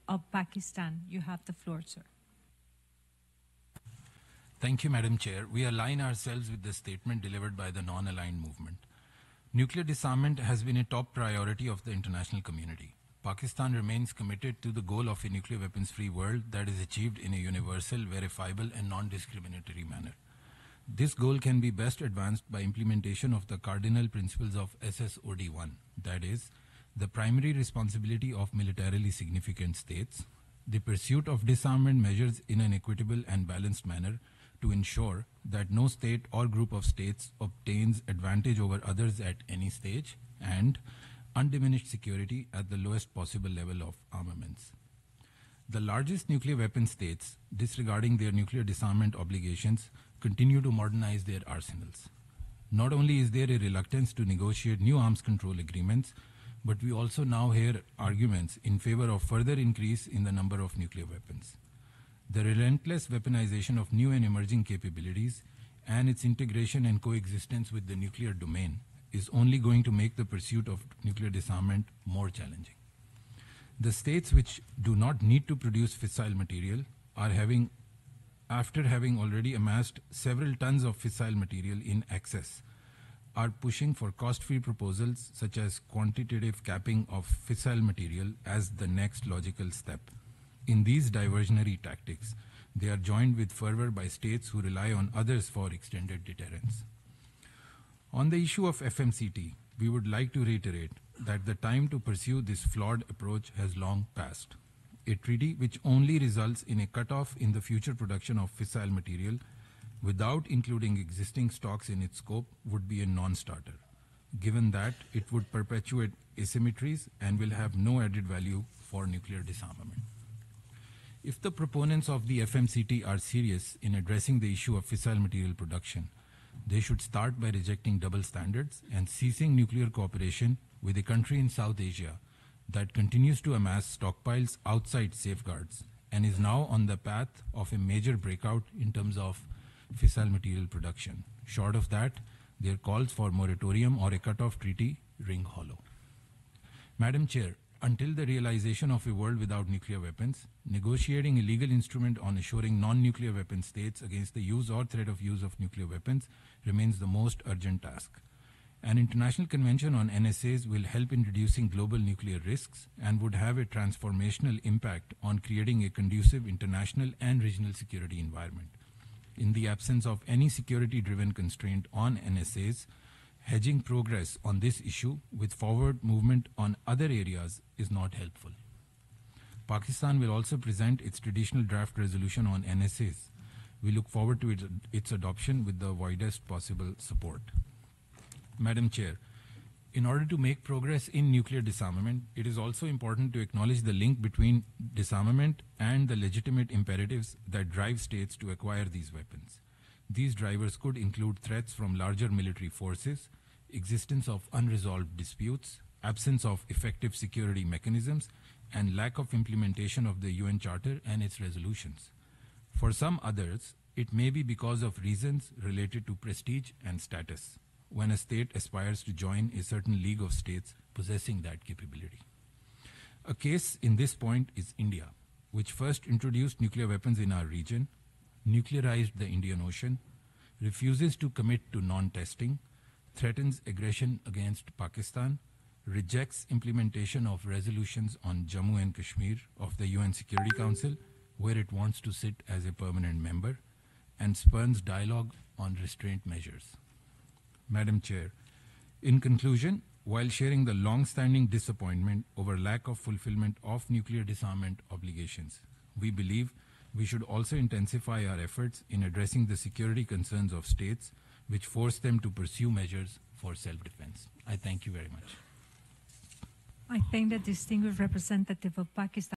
of Pakistan. You have the floor, sir. Thank you, Madam Chair. We align ourselves with the statement delivered by the non-aligned movement. Nuclear disarmament has been a top priority of the international community. Pakistan remains committed to the goal of a nuclear weapons-free world that is achieved in a universal, verifiable, and non-discriminatory manner. This goal can be best advanced by implementation of the cardinal principles of SSOD1, that is, the primary responsibility of militarily significant states, the pursuit of disarmament measures in an equitable and balanced manner to ensure that no state or group of states obtains advantage over others at any stage, and undiminished security at the lowest possible level of armaments. The largest nuclear weapon states, disregarding their nuclear disarmament obligations, continue to modernize their arsenals. Not only is there a reluctance to negotiate new arms control agreements, but we also now hear arguments in favor of further increase in the number of nuclear weapons. The relentless weaponization of new and emerging capabilities and its integration and coexistence with the nuclear domain is only going to make the pursuit of nuclear disarmament more challenging. The states which do not need to produce fissile material are after having already amassed several tons of fissile material in excess, are pushing for cost-free proposals such as quantitative capping of fissile material as the next logical step. In these diversionary tactics, they are joined with fervor by states who rely on others for extended deterrence. On the issue of FMCT, we would like to reiterate that the time to pursue this flawed approach has long passed. A treaty which only results in a cutoff in the future production of fissile material without including existing stocks in its scope would be a non-starter, given that it would perpetuate asymmetries and will have no added value for nuclear disarmament. If the proponents of the FMCT are serious in addressing the issue of fissile material production, they should start by rejecting double standards and ceasing nuclear cooperation with a country in South Asia that continues to amass stockpiles outside safeguards and is now on the path of a major breakout in terms of fissile material production. Short of that, their calls for moratorium or a cut-off treaty ring hollow. Madam Chair, until the realization of a world without nuclear weapons, negotiating a legal instrument on assuring non-nuclear weapon states against the use or threat of use of nuclear weapons remains the most urgent task. An international convention on NSAs will help in reducing global nuclear risks and would have a transformational impact on creating a conducive international and regional security environment. In the absence of any security-driven constraint on NSAs, hedging progress on this issue with forward movement on other areas is not helpful. Pakistan will also present its traditional draft resolution on NSAs. We look forward to its adoption with the widest possible support. Madam Chair, in order to make progress in nuclear disarmament, it is also important to acknowledge the link between disarmament and the legitimate imperatives that drive states to acquire these weapons. These drivers could include threats from larger military forces, existence of unresolved disputes, absence of effective security mechanisms, and lack of implementation of the UN Charter and its resolutions. For some others, it may be because of reasons related to prestige and status, when a state aspires to join a certain league of states possessing that capability. A case in this point is India, which first introduced nuclear weapons in our region, nuclearized the Indian Ocean, refuses to commit to non-testing, threatens aggression against Pakistan, rejects implementation of resolutions on Jammu and Kashmir of the UN Security Council, where it wants to sit as a permanent member, and spurns dialogue on restraint measures. Madam Chair, in conclusion, while sharing the long-standing disappointment over lack of fulfillment of nuclear disarmament obligations, we believe we should also intensify our efforts in addressing the security concerns of states which force them to pursue measures for self-defense. I thank you very much. I thank the distinguished representative of Pakistan.